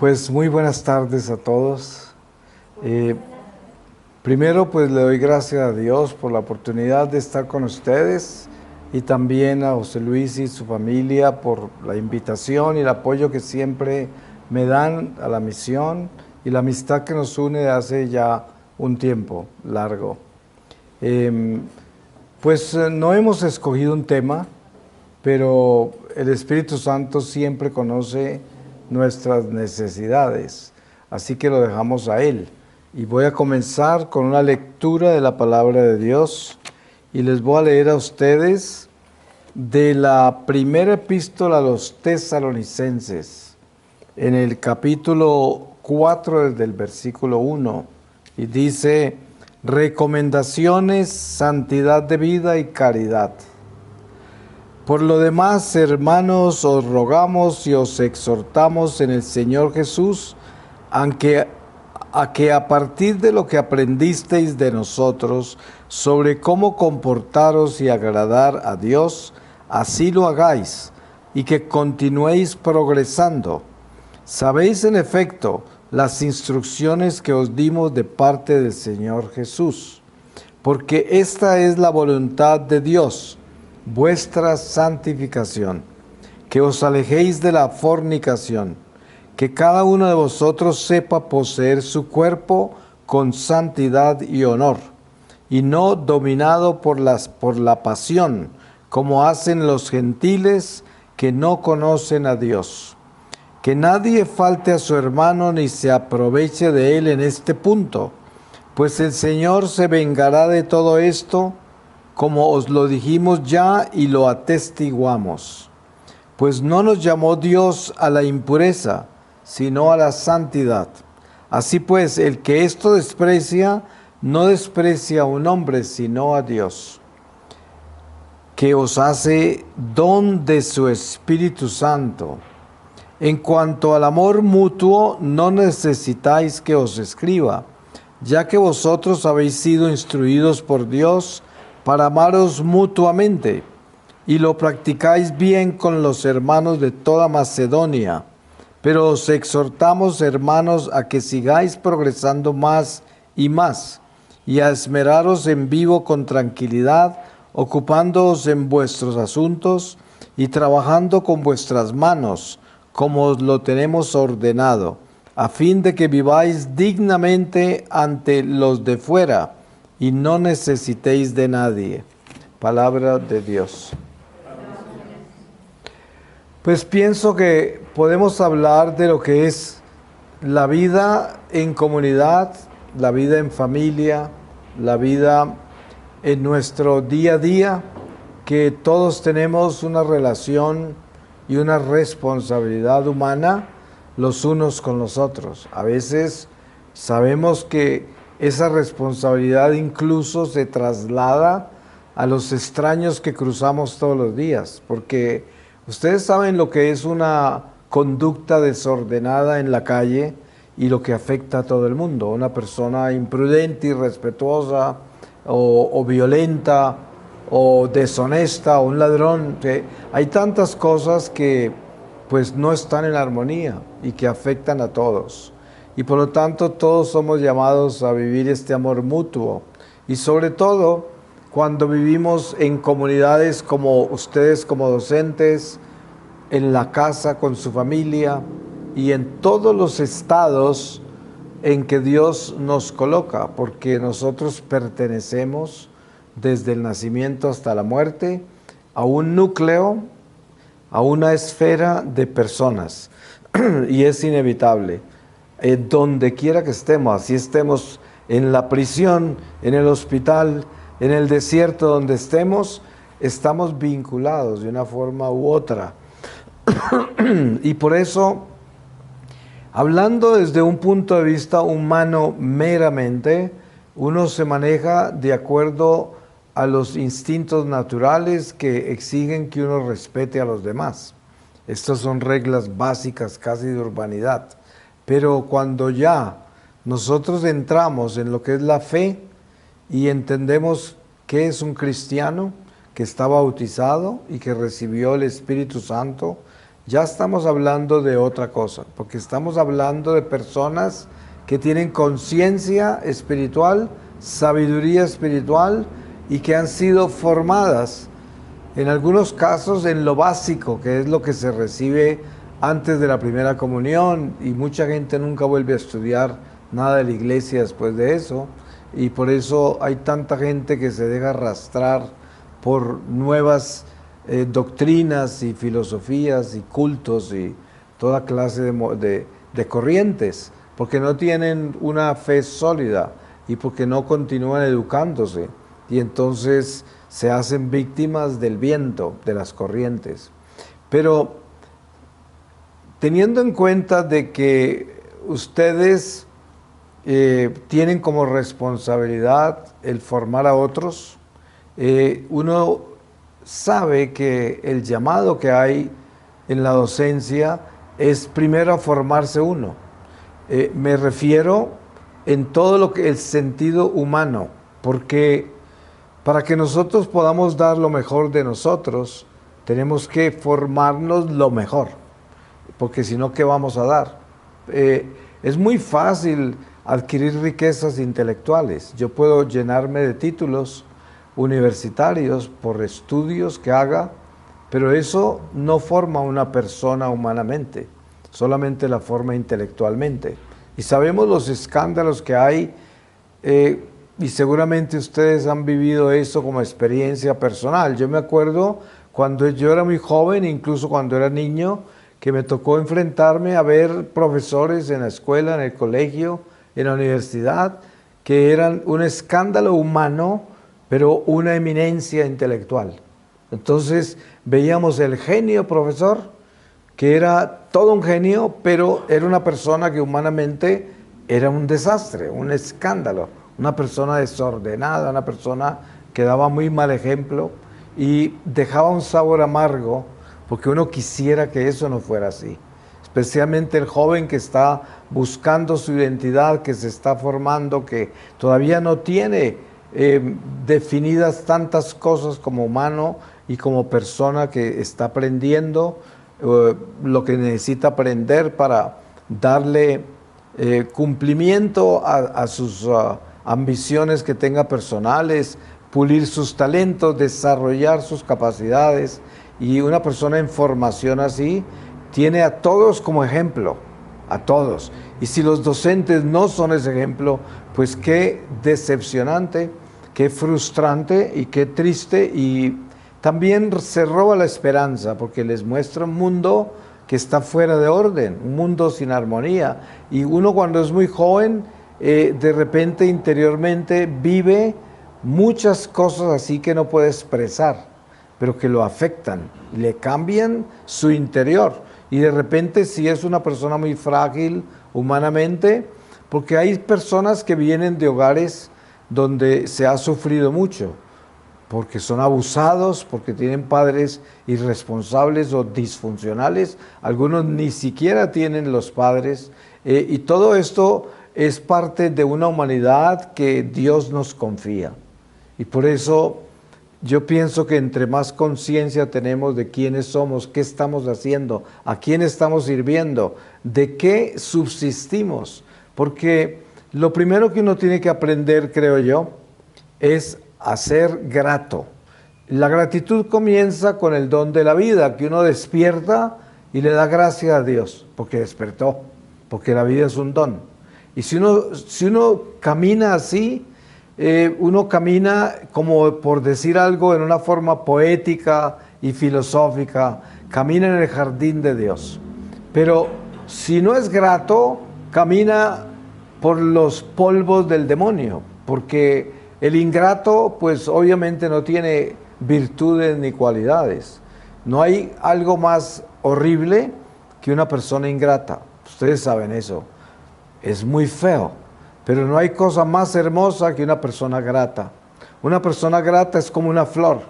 Pues muy buenas tardes a todos. Eh, Primero, pues le doy gracias a Dios por la oportunidad de estar con ustedes y también a José Luis y su familia por la invitación y el apoyo que siempre me dan a la misión y la amistad que nos une de hace ya un tiempo largo. No hemos escogido un tema, pero el Espíritu Santo siempre conoce nuestras necesidades, así que lo dejamos a Él. Y voy a comenzar con una lectura de la palabra de Dios y les voy a leer a ustedes de la primera epístola a los tesalonicenses, en el capítulo 4 desde el versículo 1, y dice: recomendaciones, santidad de vida y caridad. Por lo demás, hermanos, os rogamos y os exhortamos en el Señor Jesús, a que a partir de lo que aprendisteis de nosotros sobre cómo comportaros y agradar a Dios, así lo hagáis, y que continuéis progresando. Sabéis en efecto las instrucciones que os dimos de parte del Señor Jesús, porque esta es la voluntad de Dios, vuestra santificación, que os alejéis de la fornicación, que cada uno de vosotros sepa poseer su cuerpo con santidad y honor, y no dominado por la pasión, como hacen los gentiles que no conocen a Dios. Que nadie falte a su hermano ni se aproveche de él en este punto, pues el Señor se vengará de todo esto, como os lo dijimos ya y lo atestiguamos. Pues no nos llamó Dios a la impureza, sino a la santidad. Así pues, el que esto desprecia, no desprecia a un hombre, sino a Dios, que os hace don de su Espíritu Santo. En cuanto al amor mutuo, no necesitáis que os escriba, ya que vosotros habéis sido instruidos por Dios para amaros mutuamente, y lo practicáis bien con los hermanos de toda Macedonia. Pero os exhortamos, hermanos, a que sigáis progresando más y más, y a esmeraros en vivo con tranquilidad, ocupándoos en vuestros asuntos y trabajando con vuestras manos, como os lo tenemos ordenado, a fin de que viváis dignamente ante los de fuera, y no necesitéis de nadie. Palabra de Dios. Pues pienso que podemos hablar de lo que es la vida en comunidad, la vida en familia, la vida en nuestro día a día, que todos tenemos una relación y una responsabilidad humana los unos con los otros. A veces sabemos que esa responsabilidad incluso se traslada a los extraños que cruzamos todos los días, porque ustedes saben lo que es una conducta desordenada en la calle y lo que afecta a todo el mundo. Una persona imprudente, irrespetuosa o violenta o deshonesta o un ladrón. Hay tantas cosas que pues no están en armonía y que afectan a todos. Y por lo tanto todos somos llamados a vivir este amor mutuo. Y sobre todo cuando vivimos en comunidades como ustedes, como docentes, en la casa con su familia y en todos los estados en que Dios nos coloca, porque nosotros pertenecemos desde el nacimiento hasta la muerte a un núcleo, a una esfera de personas, y es inevitable. Donde quiera que estemos, así estemos en la prisión, en el hospital, en el desierto, donde estemos, estamos vinculados de una forma u otra. Y por eso, hablando desde un punto de vista humano meramente, uno se maneja de acuerdo a los instintos naturales que exigen que uno respete a los demás. Estas son reglas básicas casi de urbanidad. Pero cuando ya nosotros entramos en lo que es la fe y entendemos qué es un cristiano que está bautizado y que recibió el Espíritu Santo, ya estamos hablando de otra cosa, porque estamos hablando de personas que tienen conciencia espiritual, sabiduría espiritual y que han sido formadas, en algunos casos, en lo básico, que es lo que se recibe antes de la primera comunión, y mucha gente nunca vuelve a estudiar nada de la iglesia después de eso, y por eso hay tanta gente que se deja arrastrar por nuevas doctrinas y filosofías y cultos y toda clase de corrientes, porque no tienen una fe sólida y porque no continúan educándose, y entonces se hacen víctimas del viento, de las corrientes. Pero teniendo en cuenta de que ustedes tienen como responsabilidad el formar a otros, uno sabe que el llamado que hay en la docencia es primero a formarse uno. Me refiero en todo lo que el sentido humano, porque para que nosotros podamos dar lo mejor de nosotros, tenemos que formarnos lo mejor, porque si no, ¿qué vamos a dar? Es muy fácil adquirir riquezas intelectuales. Yo puedo llenarme de títulos universitarios por estudios que haga, pero eso no forma una persona humanamente, solamente la forma intelectualmente. Y sabemos los escándalos que hay, y seguramente ustedes han vivido eso como experiencia personal. Yo me acuerdo cuando yo era muy joven, incluso cuando era niño, que me tocó enfrentarme a ver profesores en la escuela, en el colegio, en la universidad, que eran un escándalo humano, pero una eminencia intelectual. Entonces veíamos el genio profesor, que era todo un genio, pero era una persona que humanamente era un desastre, un escándalo, una persona desordenada, una persona que daba muy mal ejemplo y dejaba un sabor amargo, porque uno quisiera que eso no fuera así. Especialmente el joven que está buscando su identidad, que se está formando, que todavía no tiene definidas tantas cosas como humano y como persona que está aprendiendo lo que necesita aprender para darle cumplimiento a sus ambiciones que tenga personales, pulir sus talentos, desarrollar sus capacidades. Y una persona en formación así tiene a todos como ejemplo, a todos. Y si los docentes no son ese ejemplo, pues qué decepcionante, qué frustrante y qué triste, y también se roba la esperanza porque les muestra un mundo que está fuera de orden, un mundo sin armonía. Y uno cuando es muy joven, de repente interiormente vive muchas cosas así que no puede expresar, pero que lo afectan, le cambian su interior. Y de repente si es una persona muy frágil humanamente, porque hay personas que vienen de hogares donde se ha sufrido mucho, porque son abusados, porque tienen padres irresponsables o disfuncionales, algunos ni siquiera tienen los padres, y todo esto es parte de una humanidad que Dios nos confía. Y por eso yo pienso que entre más conciencia tenemos de quiénes somos, qué estamos haciendo, a quién estamos sirviendo, de qué subsistimos, porque lo primero que uno tiene que aprender, creo yo, es a ser grato. La gratitud comienza con el don de la vida, que uno despierta y le da gracias a Dios, porque despertó, porque la vida es un don. Y si uno camina así, uno camina, como por decir algo, en una forma poética y filosófica, camina en el jardín de Dios. Pero si no es grato, camina por los polvos del demonio, porque el ingrato, pues obviamente no tiene virtudes ni cualidades. No hay algo más horrible que una persona ingrata. Ustedes saben eso. Es muy feo, pero no hay cosa más hermosa que una persona grata. Una persona grata es como una flor,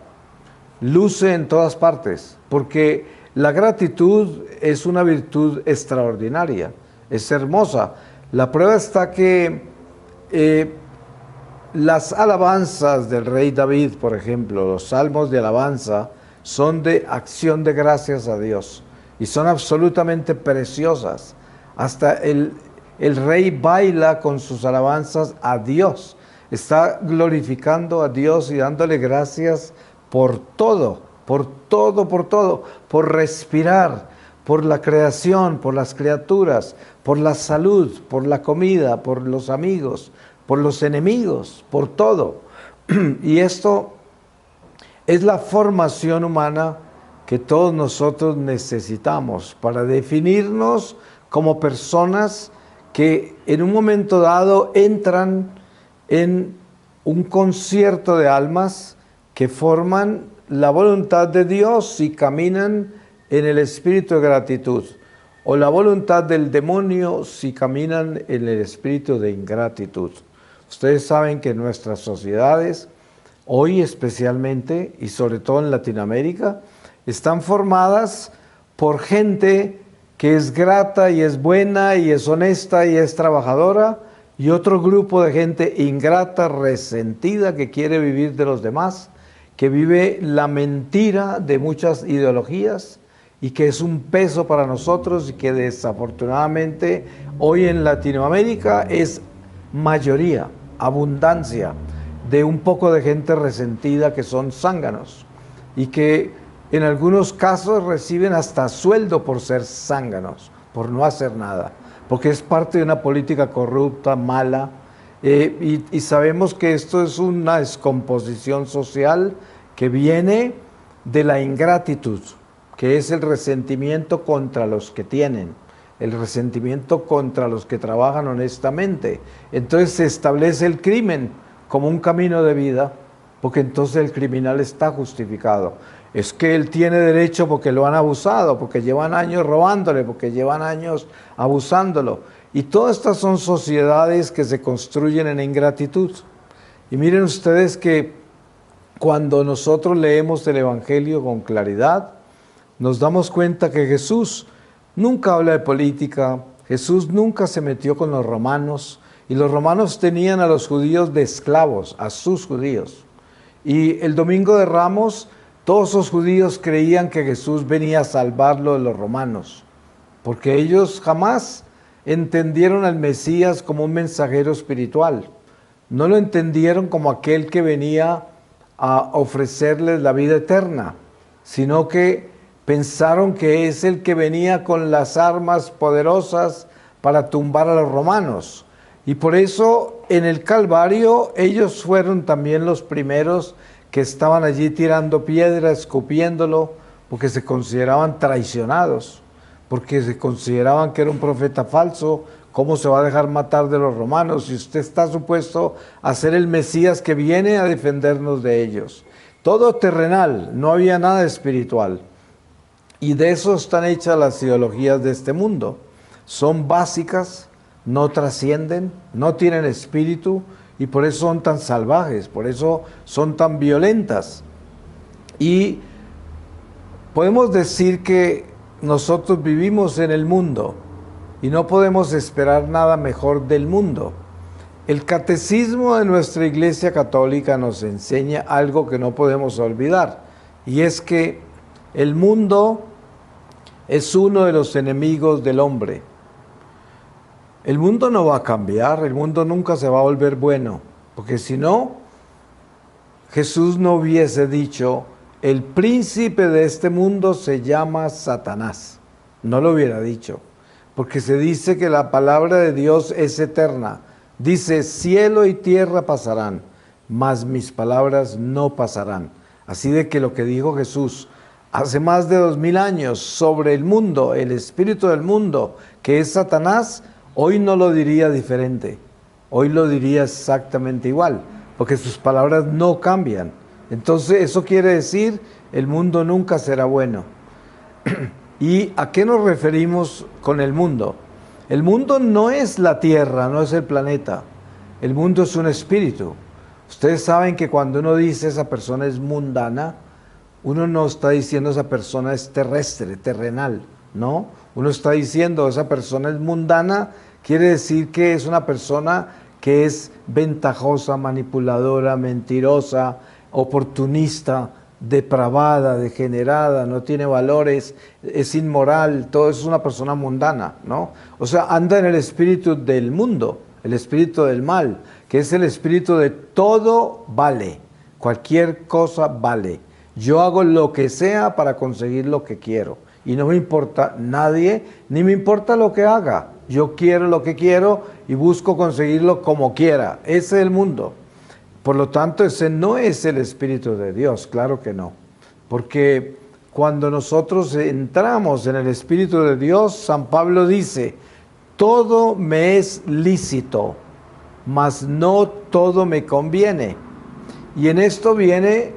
luce en todas partes, porque la gratitud es una virtud extraordinaria, es hermosa. La prueba está que las alabanzas del rey David, por ejemplo, los salmos de alabanza, son de acción de gracias a Dios. y son absolutamente preciosas. Hasta el rey baila con sus alabanzas a Dios. Está glorificando a Dios y dándole gracias por todo, por todo, por todo, por respirar, por la creación, por las criaturas, por la salud, por la comida, por los amigos, por los enemigos, por todo. Y esto es la formación humana que todos nosotros necesitamos para definirnos como personas que en un momento dado entran en un concierto de almas que forman la voluntad de Dios y caminan en el espíritu de gratitud, o la voluntad del demonio si caminan en el espíritu de ingratitud. Ustedes saben que nuestras sociedades, hoy especialmente, y sobre todo en Latinoamérica, están formadas por gente que es grata y es buena y es honesta y es trabajadora, y otro grupo de gente ingrata, resentida, que quiere vivir de los demás, que vive la mentira de muchas ideologías y que es un peso para nosotros y que desafortunadamente hoy en Latinoamérica es mayoría, abundancia de un poco de gente resentida que son zánganos y que en algunos casos reciben hasta sueldo por ser zánganos, por no hacer nada, porque es parte de una política corrupta, mala, y sabemos que esto es una descomposición social que viene de la ingratitud, que es el resentimiento contra los que tienen, el resentimiento contra los que trabajan honestamente. Entonces se establece el crimen como un camino de vida, porque entonces el criminal está justificado. Es que él tiene derecho porque lo han abusado, porque llevan años robándole, porque llevan años abusándolo. Y todas estas son sociedades que se construyen en ingratitud. Y miren ustedes que cuando nosotros leemos el Evangelio con claridad, nos damos cuenta que Jesús nunca habla de política, Jesús nunca se metió con los romanos, y los romanos tenían a los judíos de esclavos, a sus judíos. Y el Domingo de Ramos, todos los judíos creían que Jesús venía a salvarlo de los romanos, porque ellos jamás entendieron al Mesías como un mensajero espiritual. No lo entendieron como aquel que venía a ofrecerles la vida eterna, sino que pensaron que es el que venía con las armas poderosas para tumbar a los romanos. Y por eso en el Calvario ellos fueron también los primeros que estaban allí tirando piedra, escupiéndolo, porque se consideraban traicionados, porque se consideraban que era un profeta falso. ¿Cómo se va a dejar matar de los romanos si usted está supuesto a ser el Mesías que viene a defendernos de ellos? Todo terrenal, no había nada espiritual. Y de eso están hechas las ideologías de este mundo. Son básicas, no trascienden, no tienen espíritu y por eso son tan salvajes, por eso son tan violentas. Y podemos decir que nosotros vivimos en el mundo y no podemos esperar nada mejor del mundo. El catecismo de nuestra Iglesia Católica nos enseña algo que no podemos olvidar, y es que el mundo es uno de los enemigos del hombre. El mundo no va a cambiar, el mundo nunca se va a volver bueno, porque si no, Jesús no hubiese dicho, el príncipe de este mundo se llama Satanás. No lo hubiera dicho, porque se dice que la palabra de Dios es eterna. Dice, cielo y tierra pasarán, mas mis palabras no pasarán. Así de que lo que dijo Jesús hace más de 2000 años sobre el mundo, el espíritu del mundo, que es Satanás, hoy no lo diría diferente. Hoy lo diría exactamente igual, porque sus palabras no cambian. Entonces eso quiere decir, el mundo nunca será bueno. ¿Y a qué nos referimos con el mundo? El mundo no es la tierra, no es el planeta. El mundo es un espíritu. Ustedes saben que cuando uno dice esa persona es mundana, uno no está diciendo esa persona es terrestre, terrenal, ¿no? Uno está diciendo esa persona es mundana, quiere decir que es una persona que es ventajosa, manipuladora, mentirosa, oportunista, depravada, degenerada, no tiene valores, es inmoral, todo es una persona mundana, ¿no? O sea, anda en el espíritu del mundo, el espíritu del mal, que es el espíritu de todo vale, cualquier cosa vale. Yo hago lo que sea para conseguir lo que quiero y no me importa nadie, ni me importa lo que haga. Yo quiero lo que quiero y busco conseguirlo como quiera. Ese es el mundo. Por lo tanto, ese no es el Espíritu de Dios, claro que no. Porque cuando nosotros entramos en el Espíritu de Dios, San Pablo dice, todo me es lícito, mas no todo me conviene. Y en esto viene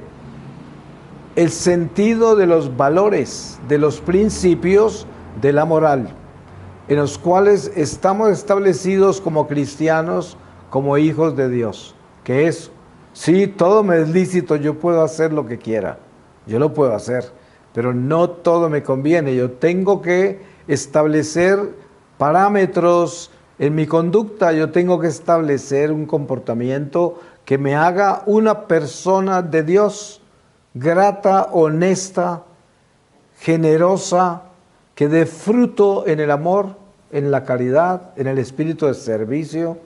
el sentido de los valores, de los principios de la moral, en los cuales estamos establecidos como cristianos, como hijos de Dios, que es, sí, todo me es lícito, yo puedo hacer lo que quiera, yo lo puedo hacer, pero no todo me conviene, yo tengo que establecer parámetros en mi conducta, yo tengo que establecer un comportamiento que me haga una persona de Dios, grata, honesta, generosa, que dé fruto en el amor, en la caridad, en el espíritu de servicio,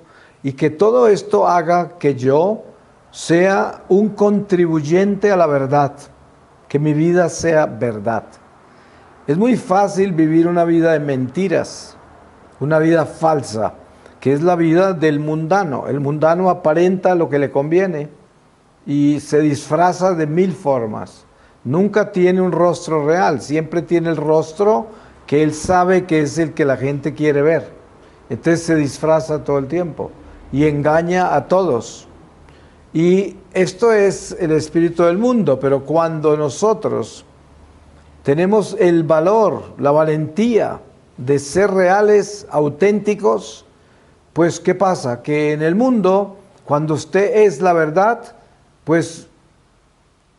y que todo esto haga que yo sea un contribuyente a la verdad, que mi vida sea verdad. Es muy fácil vivir una vida de mentiras, una vida falsa, que es la vida del mundano. El mundano aparenta lo que le conviene y se disfraza de mil formas. Nunca tiene un rostro real, siempre tiene el rostro que él sabe que es el que la gente quiere ver. Entonces se disfraza todo el tiempo y engaña a todos. Y esto es el espíritu del mundo, pero cuando nosotros tenemos el valor, la valentía de ser reales, auténticos, pues ¿qué pasa? Que en el mundo, cuando usted es la verdad, pues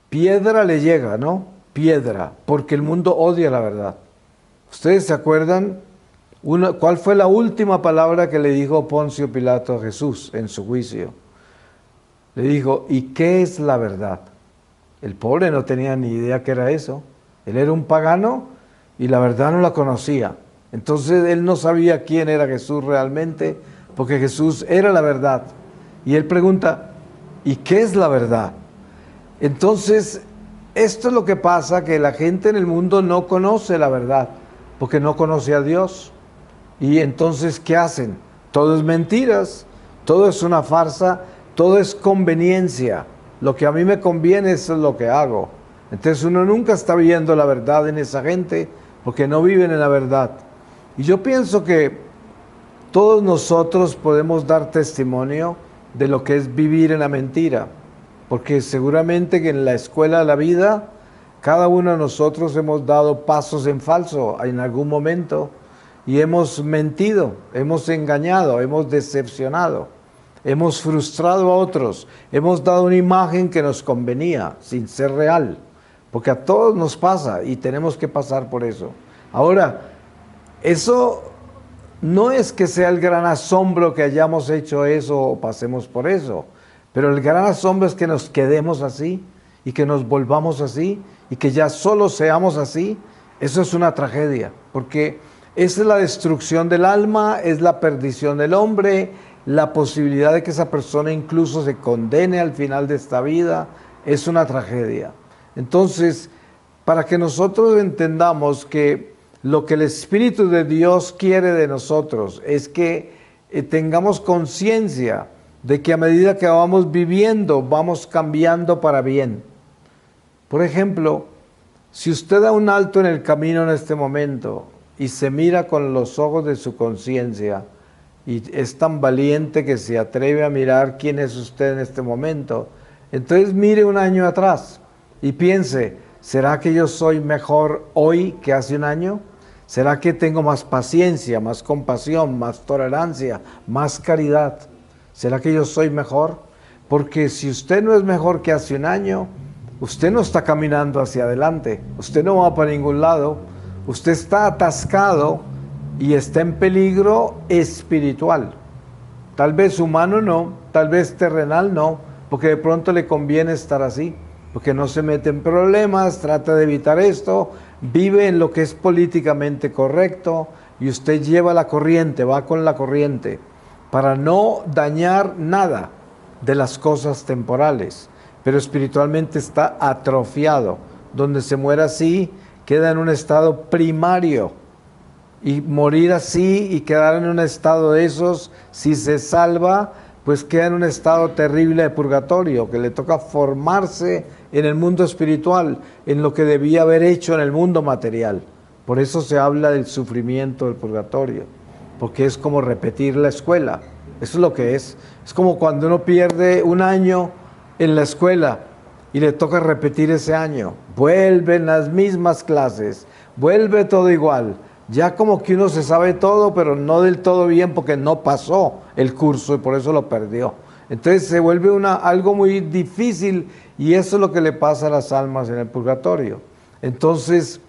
piedra le llega, ¿no? Piedra, porque el mundo odia la verdad. ¿Ustedes se acuerdan cuál fue la última palabra que le dijo Poncio Pilato a Jesús en su juicio? Le dijo, ¿y qué es la verdad? El pobre no tenía ni idea qué era eso. Él era un pagano y la verdad no la conocía. Entonces él no sabía quién era Jesús realmente, porque Jesús era la verdad. Y él pregunta, ¿y qué es la verdad? Entonces, esto es lo que pasa, que la gente en el mundo no conoce la verdad, porque no conoce a Dios. Y entonces, ¿qué hacen? Todo es mentiras, todo es una farsa, todo es conveniencia. Lo que a mí me conviene, eso es lo que hago. Entonces uno nunca está viendo la verdad en esa gente, porque no viven en la verdad. Y yo pienso que todos nosotros podemos dar testimonio de lo que es vivir en la mentira, porque seguramente que en la escuela de la vida, cada uno de nosotros hemos dado pasos en falso en algún momento y hemos mentido, hemos engañado, hemos decepcionado, hemos frustrado a otros, hemos dado una imagen que nos convenía sin ser real, porque a todos nos pasa y tenemos que pasar por eso. Ahora, eso no es que sea el gran asombro que hayamos hecho eso o pasemos por eso, pero el gran asombro es que nos quedemos así y que nos volvamos así y que ya solo seamos así. Eso es una tragedia, porque esa es la destrucción del alma, es la perdición del hombre, la posibilidad de que esa persona incluso se condene al final de esta vida, es una tragedia. Entonces, para que nosotros entendamos que lo que el Espíritu de Dios quiere de nosotros es que tengamos conciencia de que a medida que vamos viviendo, vamos cambiando para bien. Por ejemplo, si usted da un alto en el camino en este momento y se mira con los ojos de su conciencia y es tan valiente que se atreve a mirar quién es usted en este momento, entonces mire un año atrás y piense, ¿será que yo soy mejor hoy que hace un año? ¿Será que tengo más paciencia, más compasión, más tolerancia, más caridad? ¿Será que yo soy mejor? Porque si usted no es mejor que hace un año, usted no está caminando hacia adelante, usted no va para ningún lado, usted está atascado y está en peligro espiritual. Tal vez humano no, tal vez terrenal no, porque de pronto le conviene estar así, porque no se mete en problemas, trata de evitar esto, vive en lo que es políticamente correcto y usted lleva la corriente, va con la corriente, para no dañar nada de las cosas temporales, pero espiritualmente está atrofiado. Donde se muera así, queda en un estado primario, y morir así y quedar en un estado de esos, si se salva, pues queda en un estado terrible de purgatorio, que le toca formarse en el mundo espiritual, en lo que debía haber hecho en el mundo material. Por eso se habla del sufrimiento del purgatorio, porque es como repetir la escuela. Eso es lo que es. Es como cuando uno pierde un año en la escuela y le toca repetir ese año. Vuelven las mismas clases, vuelve todo igual. Ya como que uno se sabe todo, pero no del todo bien porque no pasó el curso y por eso lo perdió. Entonces se vuelve algo muy difícil y eso es lo que le pasa a las almas en el purgatorio. Entonces,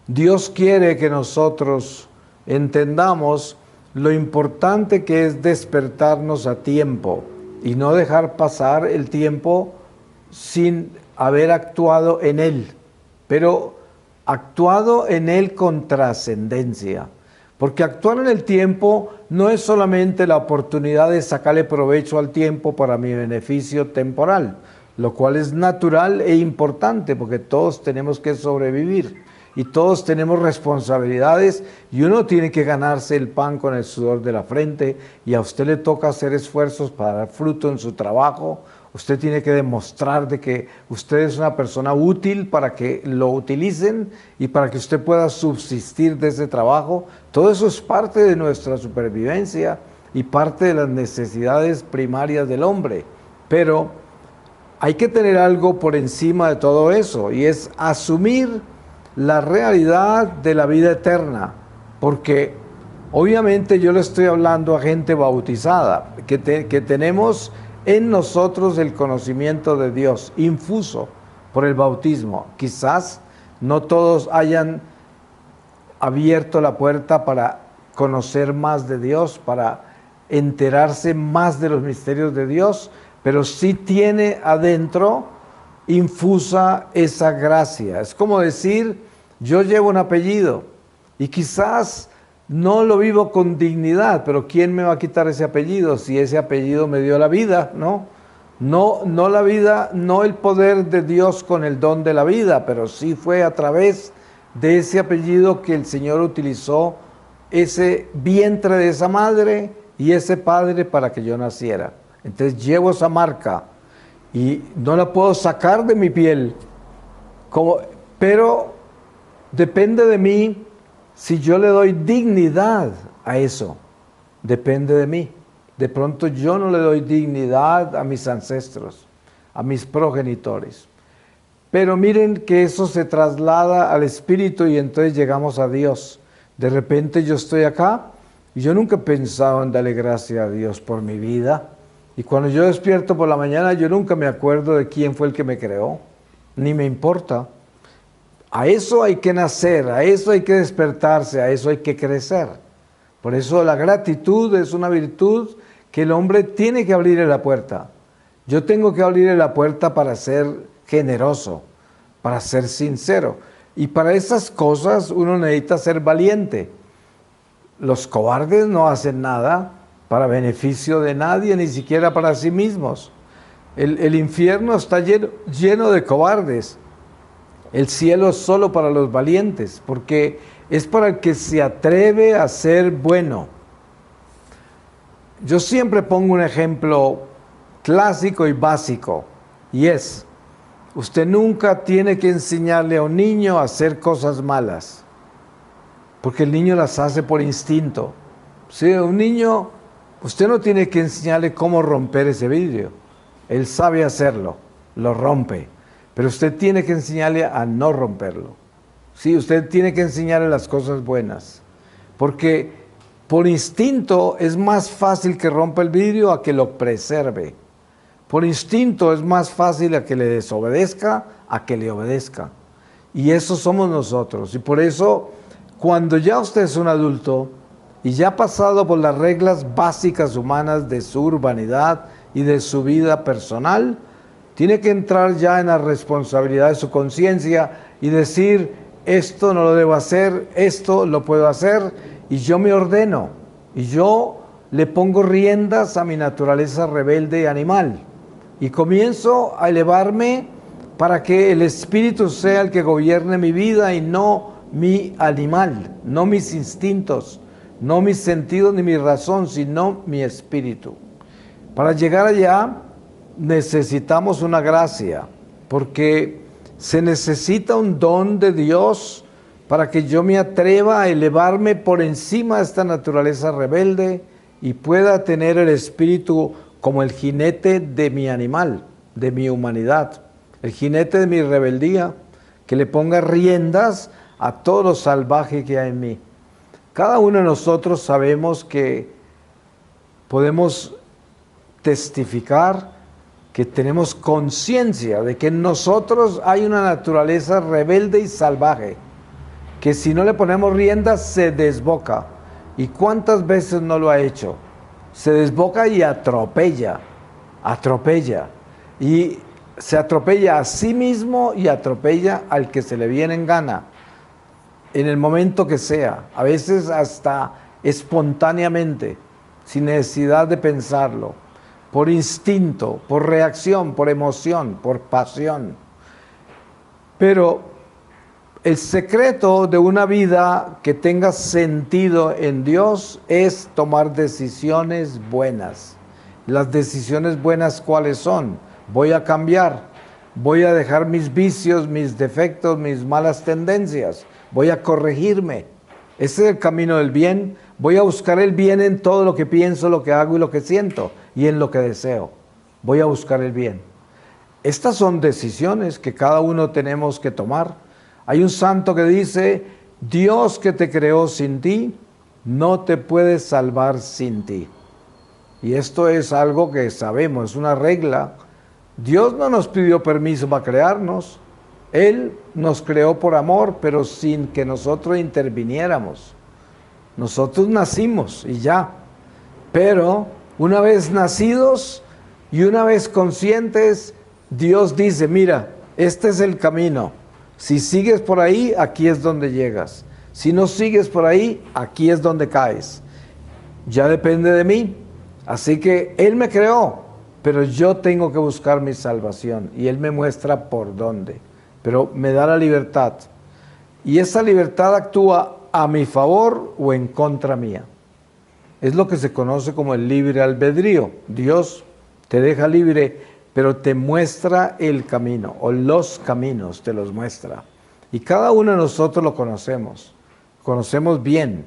Dios quiere que nosotros entendamos lo importante que es despertarnos a tiempo y no dejar pasar el tiempo sin haber actuado en él, pero actuado en él con trascendencia. Porque actuar en el tiempo no es solamente la oportunidad de sacarle provecho al tiempo para mi beneficio temporal, lo cual es natural e importante porque todos tenemos que sobrevivir y todos tenemos responsabilidades y uno tiene que ganarse el pan con el sudor de la frente y a usted le toca hacer esfuerzos para dar fruto en su trabajo. Usted tiene que demostrar de que usted es una persona útil para que lo utilicen y para que usted pueda subsistir de ese trabajo. Todo eso es parte de nuestra supervivencia y parte de las necesidades primarias del hombre. Pero hay que tener algo por encima de todo eso y es asumir la realidad de la vida eterna. Porque obviamente yo le estoy hablando a gente bautizada, que tenemos en nosotros el conocimiento de Dios, infuso por el bautismo. Quizás no todos hayan abierto la puerta para conocer más de Dios, para enterarse más de los misterios de Dios, pero sí tiene adentro infusa esa gracia. Es como decir, yo llevo un apellido y quizás no lo vivo con dignidad, pero ¿quién me va a quitar ese apellido si ese apellido me dio la vida, ¿no? No la vida, no el poder de Dios con el don de la vida, pero sí fue a través de ese apellido que el Señor utilizó ese vientre de esa madre y ese padre para que yo naciera. Entonces llevo esa marca y no la puedo sacar de mi piel, pero depende de mí. Si yo le doy dignidad a eso, depende de mí. De pronto yo no le doy dignidad a mis ancestros, a mis progenitores. Pero miren que eso se traslada al espíritu y entonces llegamos a Dios. De repente yo estoy acá y yo nunca he pensado en darle gracias a Dios por mi vida. Y cuando yo despierto por la mañana yo nunca me acuerdo de quién fue el que me creó, ni me importa. A eso hay que nacer, a eso hay que despertarse, a eso hay que crecer. Por eso la gratitud es una virtud que el hombre tiene que abrirle la puerta. Yo tengo que abrirle la puerta para ser generoso, para ser sincero. Y para esas cosas uno necesita ser valiente. Los cobardes no hacen nada para beneficio de nadie, ni siquiera para sí mismos. El infierno está lleno de cobardes. El cielo es solo para los valientes, porque es para el que se atreve a ser bueno. Yo siempre pongo un ejemplo clásico y básico, y es, usted nunca tiene que enseñarle a un niño a hacer cosas malas, porque el niño las hace por instinto. Si un niño, usted no tiene que enseñarle cómo romper ese vidrio, él sabe hacerlo, lo rompe. Pero usted tiene que enseñarle a no romperlo. Sí, usted tiene que enseñarle las cosas buenas. Porque por instinto es más fácil que rompa el vidrio a que lo preserve. Por instinto es más fácil a que le desobedezca a que le obedezca. Y eso somos nosotros. Y por eso, cuando ya usted es un adulto y ya ha pasado por las reglas básicas humanas de su urbanidad y de su vida personal, Tiene que entrar ya en la responsabilidad de su conciencia y decir, esto no lo debo hacer, esto lo puedo hacer, y yo me ordeno, y yo le pongo riendas a mi naturaleza rebelde y animal, y comienzo a elevarme para que el Espíritu sea el que gobierne mi vida y no mi animal, no mis instintos, no mis sentidos ni mi razón, sino mi espíritu. Para llegar allá necesitamos una gracia, porque se necesita un don de Dios para que yo me atreva a elevarme por encima de esta naturaleza rebelde y pueda tener el espíritu como el jinete de mi animal, de mi humanidad, el jinete de mi rebeldía, que le ponga riendas a todo lo salvaje que hay en mí. Cada uno de nosotros sabemos que podemos testificar que tenemos conciencia de que en nosotros hay una naturaleza rebelde y salvaje, que si no le ponemos riendas se desboca. ¿Y cuántas veces no lo ha hecho? Se desboca y atropella. Y se atropella a sí mismo y atropella al que se le viene en gana, en el momento que sea, a veces hasta espontáneamente, sin necesidad de pensarlo, por instinto, por reacción, por emoción, por pasión. Pero el secreto de una vida que tenga sentido en Dios es tomar decisiones buenas. Las decisiones buenas, ¿cuáles son? Voy a cambiar, voy a dejar mis vicios, mis defectos, mis malas tendencias, voy a corregirme. Ese es el camino del bien. Voy a buscar el bien en todo lo que pienso, lo que hago y lo que siento, y en lo que deseo. Voy a buscar el bien. Estas son decisiones que cada uno tenemos que tomar. Hay un santo que dice, Dios que te creó sin ti, no te puede salvar sin ti. Y esto es algo que sabemos, es una regla. Dios no nos pidió permiso para crearnos. Él nos creó por amor, pero sin que nosotros interviniéramos. Nosotros nacimos y ya. Pero una vez nacidos y una vez conscientes, Dios dice, mira, este es el camino. Si sigues por ahí, aquí es donde llegas. Si no sigues por ahí, aquí es donde caes. Ya depende de mí. Así que Él me creó, pero yo tengo que buscar mi salvación. Y Él me muestra por dónde. Pero me da la libertad. Y esa libertad actúa a mi favor o en contra mía. Es lo que se conoce como el libre albedrío. Dios te deja libre, pero te muestra el camino, o los caminos te los muestra. Y cada uno de nosotros lo conocemos bien.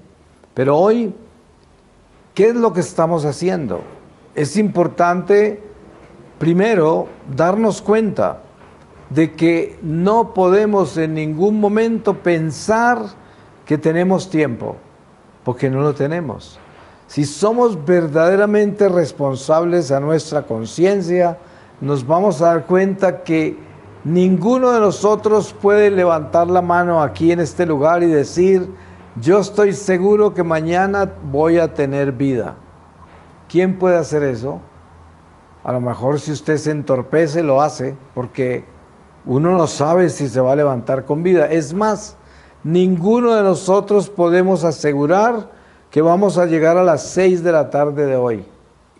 Pero hoy, ¿qué es lo que estamos haciendo? Es importante, primero, darnos cuenta de que no podemos en ningún momento pensar que tenemos tiempo, porque no lo tenemos. Si somos verdaderamente responsables a nuestra conciencia, nos vamos a dar cuenta que ninguno de nosotros puede levantar la mano aquí en este lugar y decir, yo estoy seguro que mañana voy a tener vida. ¿Quién puede hacer eso? A lo mejor si usted se entorpece, lo hace, porque uno no sabe si se va a levantar con vida. Es más, ninguno de nosotros podemos asegurar que vamos a llegar a las 6 de la tarde de hoy.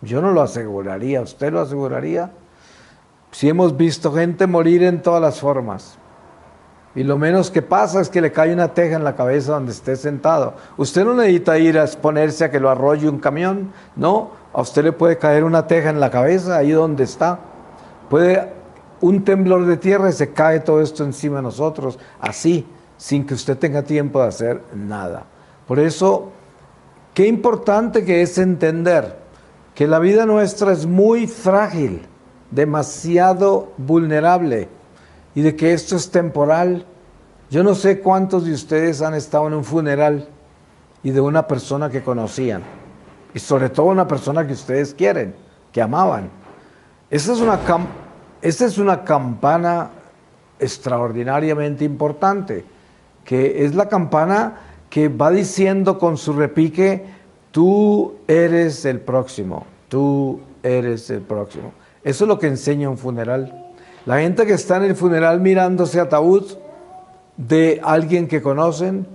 Yo no lo aseguraría, ¿usted lo aseguraría? Si hemos visto gente morir en todas las formas. Y lo menos que pasa es que le cae una teja en la cabeza donde esté sentado. Usted no necesita ir a exponerse a que lo arrolle un camión, no. A usted le puede caer una teja en la cabeza ahí donde está. Puede un temblor de tierra y se cae todo esto encima de nosotros, así, sin que usted tenga tiempo de hacer nada. Por eso, qué importante que es entender que la vida nuestra es muy frágil, demasiado vulnerable, y de que esto es temporal. Yo no sé cuántos de ustedes han estado en un funeral y de una persona que conocían, y sobre todo una persona que ustedes quieren, que amaban. Esa es una campana extraordinariamente importante, que es la campana que va diciendo con su repique, tú eres el próximo, tú eres el próximo. Eso es lo que enseña un funeral. La gente que está en el funeral mirando ese ataúd de alguien que conocen,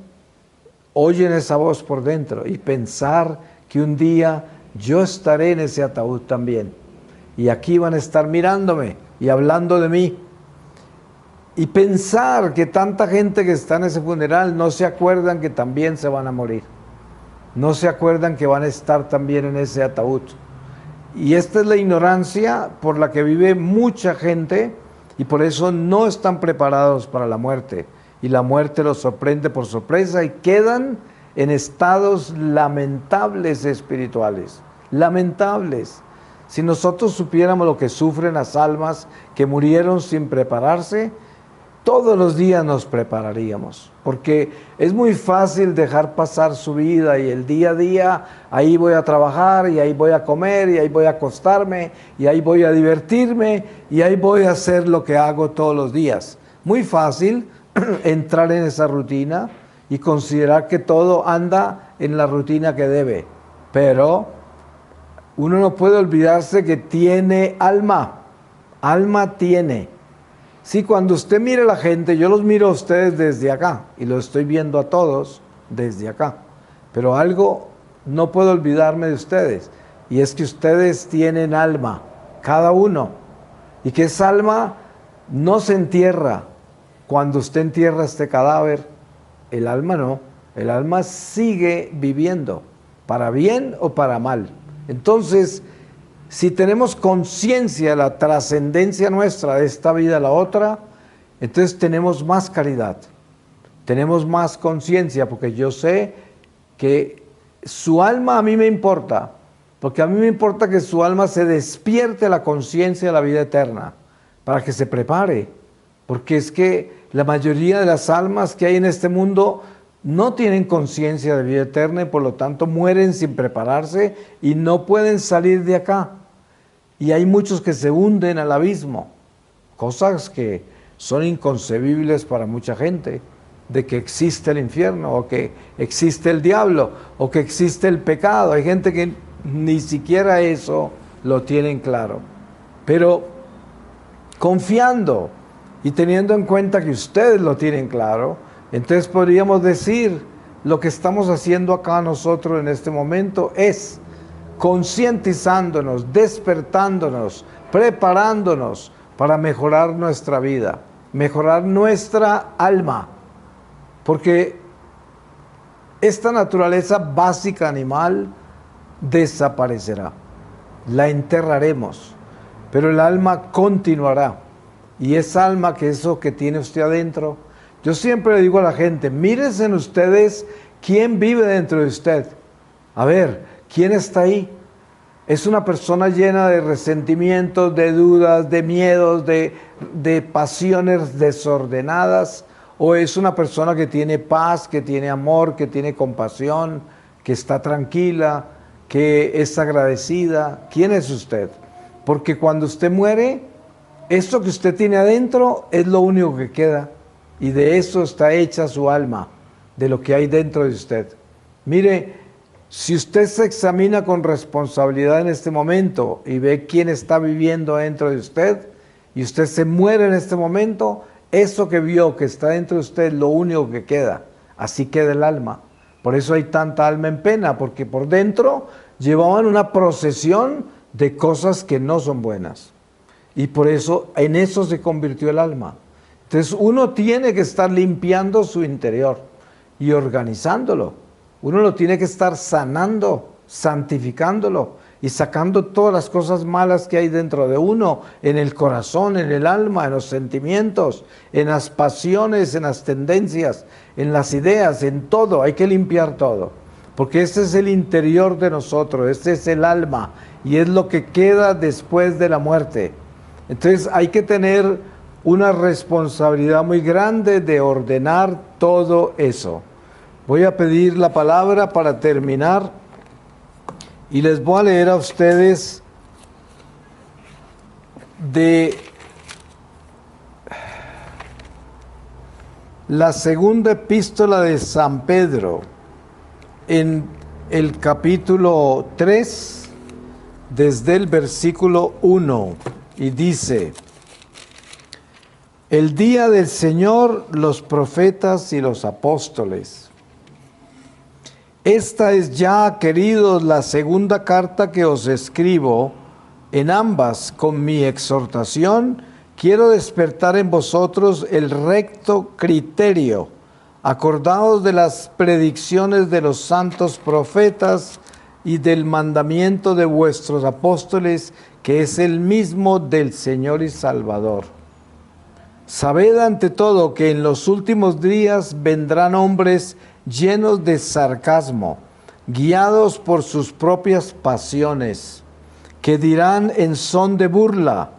oyen esa voz por dentro y pensar que un día yo estaré en ese ataúd también. Y aquí van a estar mirándome y hablando de mí. Y pensar que tanta gente que está en ese funeral no se acuerdan que también se van a morir. No se acuerdan que van a estar también en ese ataúd. Y esta es la ignorancia por la que vive mucha gente y por eso no están preparados para la muerte. Y la muerte los sorprende por sorpresa y quedan en estados lamentables espirituales. Lamentables. Si nosotros supiéramos lo que sufren las almas que murieron sin prepararse, todos los días nos prepararíamos, porque es muy fácil dejar pasar su vida y el día a día, ahí voy a trabajar y ahí voy a comer y ahí voy a acostarme y ahí voy a divertirme y ahí voy a hacer lo que hago todos los días. Muy fácil entrar en esa rutina y considerar que todo anda en la rutina que debe, pero uno no puede olvidarse que tiene alma, alma tiene. Sí, cuando usted mire a la gente, yo los miro a ustedes desde acá y los estoy viendo a todos desde acá. Pero algo no puedo olvidarme de ustedes y es que ustedes tienen alma, cada uno. Y que esa alma no se entierra. Cuando usted entierra este cadáver, el alma no, el alma sigue viviendo, para bien o para mal. Entonces, si tenemos conciencia de la trascendencia nuestra de esta vida a la otra, entonces tenemos más caridad, tenemos más conciencia, porque yo sé que su alma a mí me importa, porque a mí me importa que su alma se despierte a la conciencia de la vida eterna, para que se prepare, porque es que la mayoría de las almas que hay en este mundo no tienen conciencia de vida eterna y por lo tanto mueren sin prepararse y no pueden salir de acá. Y hay muchos que se hunden al abismo, cosas que son inconcebibles para mucha gente, de que existe el infierno o que existe el diablo o que existe el pecado. Hay gente que ni siquiera eso lo tienen claro. Pero confiando y teniendo en cuenta que ustedes lo tienen claro, entonces podríamos decir, lo que estamos haciendo acá nosotros en este momento es concientizándonos, despertándonos, preparándonos para mejorar nuestra vida, mejorar nuestra alma, porque esta naturaleza básica animal desaparecerá, la enterraremos, pero el alma continuará, y esa alma que es eso que tiene usted adentro. Yo siempre le digo a la gente, mírense en ustedes quién vive dentro de usted. A ver, ¿quién está ahí? ¿Es una persona llena de resentimientos, de dudas, de miedos, de pasiones desordenadas? ¿O es una persona que tiene paz, que tiene amor, que tiene compasión, que está tranquila, que es agradecida? ¿Quién es usted? Porque cuando usted muere, esto que usted tiene adentro es lo único que queda. Y de eso está hecha su alma, de lo que hay dentro de usted. Mire, si usted se examina con responsabilidad en este momento y ve quién está viviendo dentro de usted, y usted se muere en este momento, eso que vio que está dentro de usted es lo único que queda. Así queda el alma. Por eso hay tanta alma en pena, porque por dentro llevaban una procesión de cosas que no son buenas. Y por eso en eso se convirtió el alma. Entonces uno tiene que estar limpiando su interior y organizándolo. Uno lo tiene que estar sanando, santificándolo y sacando todas las cosas malas que hay dentro de uno, en el corazón, en el alma, en los sentimientos, en las pasiones, en las tendencias, en las ideas, en todo. Hay que limpiar todo, porque este es el interior de nosotros, este es el alma y es lo que queda después de la muerte. Entonces hay que tener una responsabilidad muy grande de ordenar todo eso. Voy a pedir la palabra para terminar y les voy a leer a ustedes de la segunda epístola de San Pedro, en el capítulo 3, desde el versículo 1, y dice: El día del Señor, los profetas y los apóstoles. Esta es ya, queridos, la segunda carta que os escribo. En ambas, con mi exhortación, quiero despertar en vosotros el recto criterio. Acordaos de las predicciones de los santos profetas y del mandamiento de vuestros apóstoles, que es el mismo del Señor y Salvador. Sabed ante todo que en los últimos días vendrán hombres llenos de sarcasmo, guiados por sus propias pasiones, que dirán en son de burla: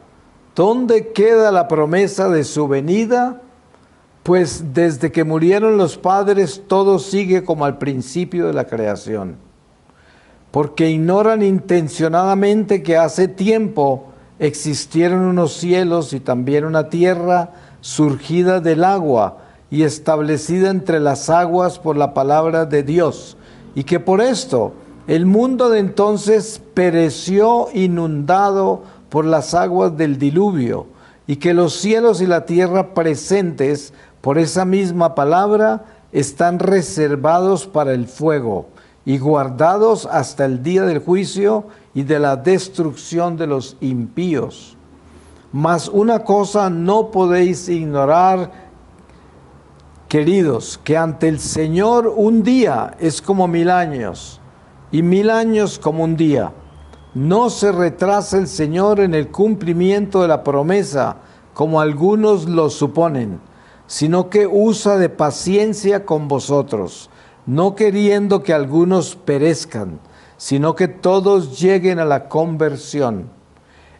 ¿dónde queda la promesa de su venida? Pues desde que murieron los padres todo sigue como al principio de la creación. Porque ignoran intencionadamente que hace tiempo existieron unos cielos y también una tierra surgida del agua y establecida entre las aguas por la palabra de Dios, y que por esto el mundo de entonces pereció inundado por las aguas del diluvio, y que los cielos y la tierra presentes por esa misma palabra están reservados para el fuego y guardados hasta el día del juicio y de la destrucción de los impíos. Mas una cosa no podéis ignorar, queridos, que ante el Señor un día es como 1000 años, y 1000 años como un día. No se retrasa el Señor en el cumplimiento de la promesa, como algunos lo suponen, sino que usa de paciencia con vosotros, no queriendo que algunos perezcan, sino que todos lleguen a la conversión.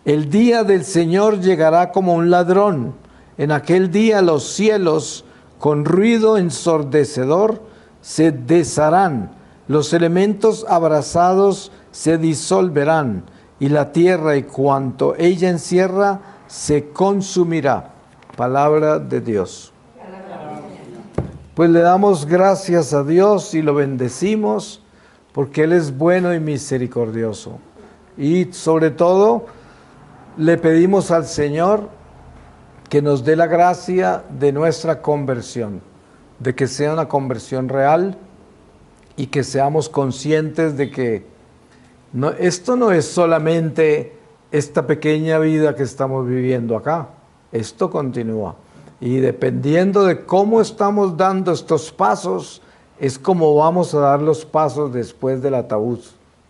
El día del Señor llegará como un ladrón. En aquel día los cielos, con ruido ensordecedor, se desharán, los elementos abrasados se disolverán, y la tierra y cuanto ella encierra se consumirá. Palabra de Dios. Pues le damos gracias a Dios y lo bendecimos porque Él es bueno y misericordioso. Y sobre todo le pedimos al Señor que nos dé la gracia de nuestra conversión, de que sea una conversión real y que seamos conscientes de que esto no es solamente esta pequeña vida que estamos viviendo acá, esto continúa. Y dependiendo de cómo estamos dando estos pasos, es como vamos a dar los pasos después del ataúd,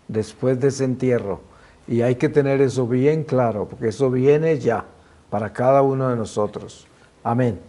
después de ese entierro. Y hay que tener eso bien claro, porque eso viene ya para cada uno de nosotros. Amén.